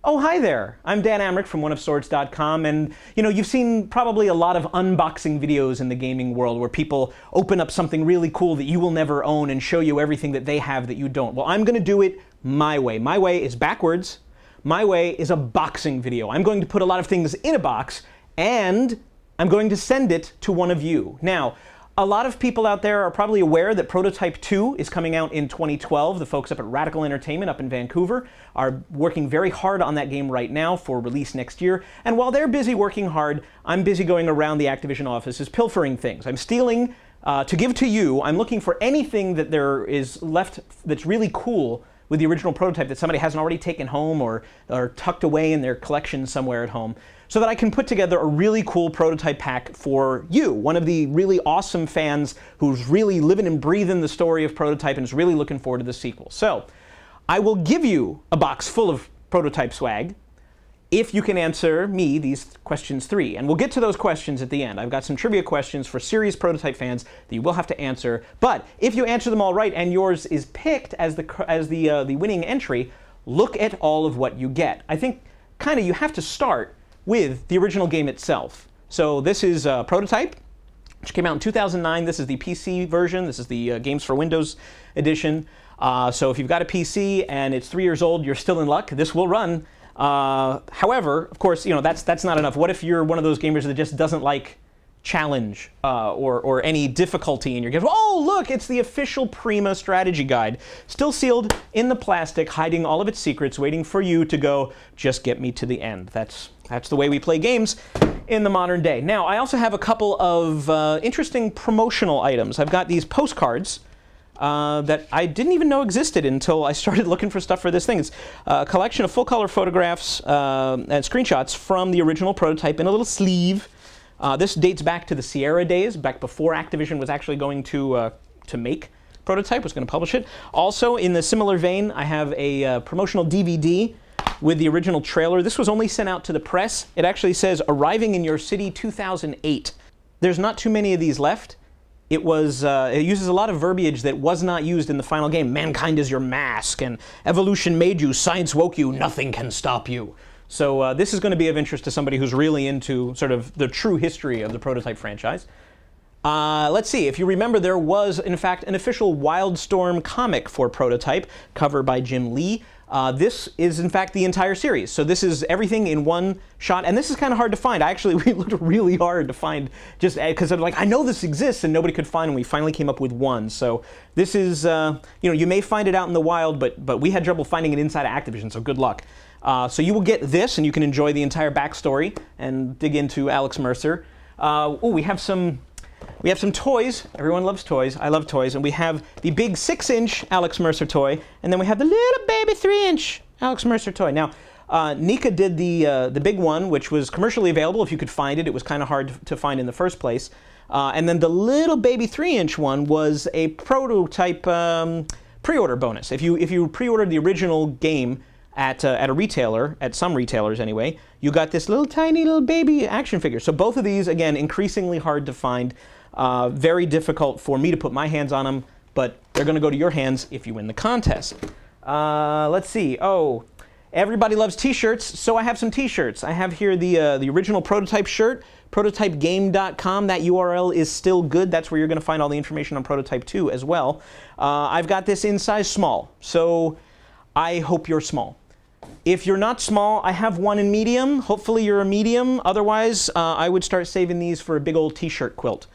Oh, hi there. I'm Dan Amrich from oneofswords.com, and you've seen probably a lot of unboxing videos in the gaming world where people open up something really cool that you will never own and show you everything that they have that you don't. Well, I'm going to do it my way. My way is backwards. My way is a boxing video. I'm going to put a lot of things in a box, and I'm going to send it to one of you. Now, a lot of people out there are probably aware that Prototype 2 is coming out in 2012. The folks up at Radical Entertainment up in Vancouver are working very hard on that game right now for release next year. And while they're busy working hard, I'm busy going around the Activision offices pilfering things. I'm stealing to give to you. I'm looking for anything that there is left that's really cool with the original prototype that somebody hasn't already taken home or tucked away in their collection somewhere at home, so that I can put together a really cool prototype pack for you, one of the really awesome fans who's really living and breathing the story of Prototype and is really looking forward to the sequel. So I will give you a box full of Prototype swag if you can answer me these questions 3. And we'll get to those questions at the end. I've got some trivia questions for serious Prototype fans that you will have to answer. But if you answer them all right and yours is picked as the winning entry, look at all of what you get. I think kind of you have to start with the original game itself. So this is Prototype, which came out in 2009. This is the PC version. This is the Games for Windows edition. So if you've got a PC and it's 3 years old, you're still in luck. This will run. However, of course, that's not enough. What if you're one of those gamers that just doesn't like challenge or any difficulty in your game? Oh, look, it's the official Prima strategy guide, still sealed in the plastic, hiding all of its secrets, waiting for you to go, just get me to the end. That's the way we play games in the modern day. Now, I also have a couple of interesting promotional items. I've got these postcards that I didn't even know existed until I started looking for stuff for this thing. It's a collection of full-color photographs and screenshots from the original Prototype in a little sleeve. This dates back to the Sierra days, back before Activision was actually going to make Prototype, was going to publish it. Also, in the similar vein, I have a promotional DVD with the original trailer. This was only sent out to the press. It actually says, "Arriving in your city 2008. There's not too many of these left. It uses a lot of verbiage that was not used in the final game. Mankind is your mask, and evolution made you, science woke you, nothing can stop you. So this is going to be of interest to somebody who's really into sort of the true history of the Prototype franchise. Let's see, if you remember, there was, in fact, an official Wildstorm comic for Prototype, cover by Jim Lee. This is, in fact, the entire series. So this is everything in one shot, and this is kind of hard to find. We looked really hard to find, just because I'm like, I know this exists, and nobody could find, and we finally came up with one. So this is, you may find it out in the wild, but we had trouble finding it inside of Activision, so good luck. So you will get this, and you can enjoy the entire backstory and dig into Alex Mercer. Oh, we have some toys. Everyone loves toys. I love toys. And we have the big 6-inch Alex Mercer toy, and then we have the little baby 3-inch Alex Mercer toy. Now, Nika did the big one, which was commercially available if you could find it. It was kind of hard to find in the first place. And then the little baby 3-inch one was a Prototype pre-order bonus. If you pre-ordered the original game at a retailer, at some retailers anyway, you got this little tiny little baby action figure. So both of these, again, increasingly hard to find. Very difficult for me to put my hands on them, but they're going to go to your hands if you win the contest. Let's see. Oh, everybody loves t-shirts, so I have some t-shirts. I have here the original Prototype shirt, prototypegame.com. That URL is still good. That's where you're going to find all the information on Prototype 2 as well. I've got this in size small, so I hope you're small. If you're not small, I have one in medium. Hopefully you're a medium. Otherwise, I would start saving these for a big old t-shirt quilt.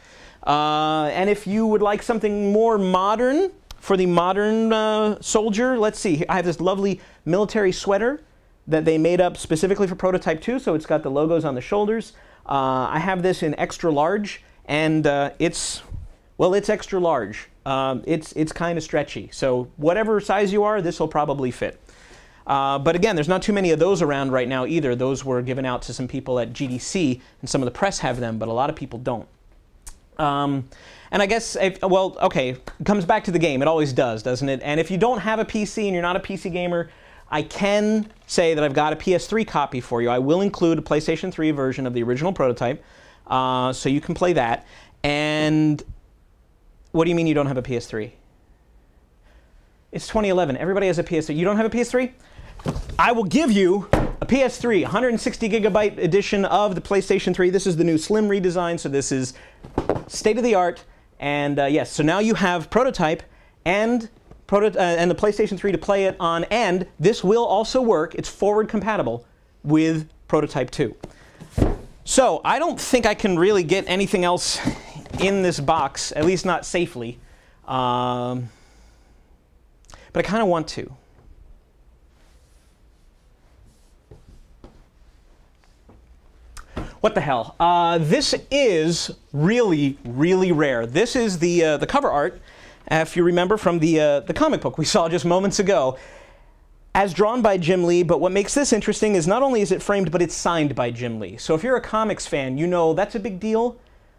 And if you would like something more modern, for the modern soldier, let's see. I have this lovely military sweater that they made up specifically for Prototype 2, so it's got the logos on the shoulders. I have this in extra large, and it's extra large. It's kind of stretchy, so whatever size you are, this will probably fit. But again, there's not too many of those around right now either. Those were given out to some people at GDC, and some of the press have them, but a lot of people don't. And I guess, well, okay, it comes back to the game. It always does, doesn't it? And if you don't have a PC and you're not a PC gamer, I can say that I've got a PS3 copy for you. I will include a PlayStation 3 version of the original Prototype, so you can play that. And what do you mean you don't have a PS3? It's 2011. Everybody has a PS3. You don't have a PS3? I will give you a PS3, 160 gigabyte edition of the PlayStation 3. This is the new slim redesign, so this is state-of-the-art. And yes, so now you have Prototype and the PlayStation 3 to play it on, and this will also work, it's forward compatible with Prototype 2. So I don't think I can really get anything else in this box, at least not safely. But I kind of want to. What the hell? This is really, really rare. This is the cover art, if you remember from the comic book we saw just moments ago, as drawn by Jim Lee. But what makes this interesting is not only is it framed, but it's signed by Jim Lee. So if you're a comics fan, you know that's a big deal.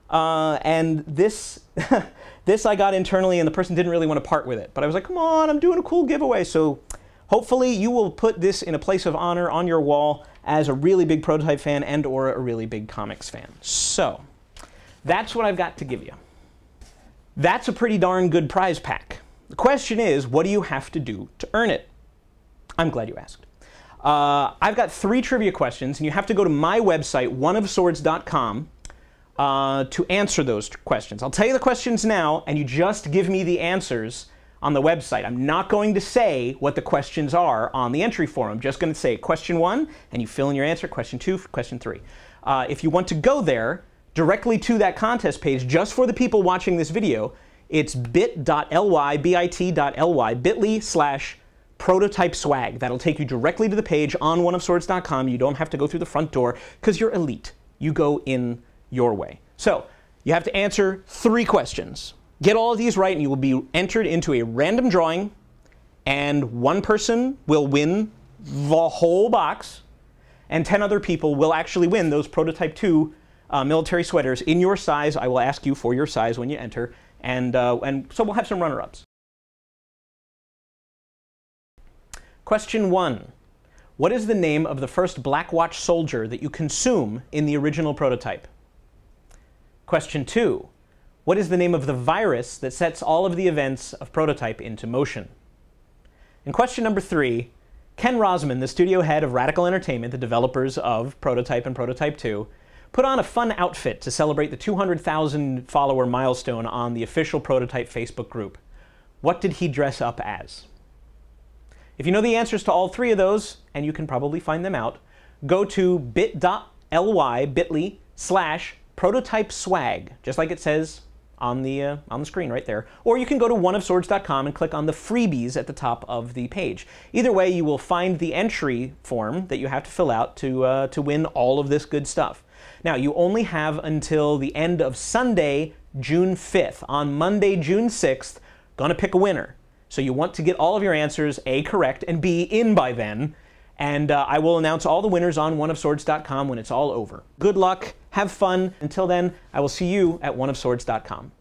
And this, this I got internally, and the person didn't really want to part with it. But I was like, come on, I'm doing a cool giveaway. So hopefully you will put this in a place of honor on your wall as a really big Prototype fan and or a really big comics fan. So that's what I've got to give you. That's a pretty darn good prize pack. The question is, what do you have to do to earn it? I'm glad you asked. I've got 3 trivia questions, and you have to go to my website, oneofswords.com, to answer those questions. I'll tell you the questions now, and you just give me the answers on the website. I'm not going to say what the questions are on the entry form. I'm just going to say question 1, and you fill in your answer, question 2, question 3. If you want to go there, directly to that contest page, just for the people watching this video, it's bit.ly, bit.ly, bit.ly/prototype swag. That'll take you directly to the page on oneofswords.com. You don't have to go through the front door, because you're elite. You go in your way. So you have to answer 3 questions. Get all of these right, and you will be entered into a random drawing, and 1 person will win the whole box, and 10 other people will actually win those Prototype 2 military sweaters in your size. I will ask you for your size when you enter, and so we'll have some runner-ups. Question 1. What is the name of the first Black Watch soldier that you consume in the original Prototype? Question 2. What is the name of the virus that sets all of the events of Prototype into motion? And question number 3. Ken Rosman, the studio head of Radical Entertainment, the developers of Prototype and Prototype 2, put on a fun outfit to celebrate the 200,000 follower milestone on the official Prototype Facebook group. What did he dress up as? If you know the answers to all 3 of those, and you can probably find them out, go to bit.ly, bit.ly/prototype swag, just like it says on the screen right there. Or you can go to oneofswords.com and click on the freebies at the top of the page. Either way, you will find the entry form that you have to fill out to win all of this good stuff. Now, you only have until the end of Sunday, June 5th. On Monday, June 6th, gonna pick a winner. So you want to get all of your answers, A, correct, and B, in by then. And I will announce all the winners on oneofswords.com when it's all over. Good luck, have fun. Until then, I will see you at oneofswords.com.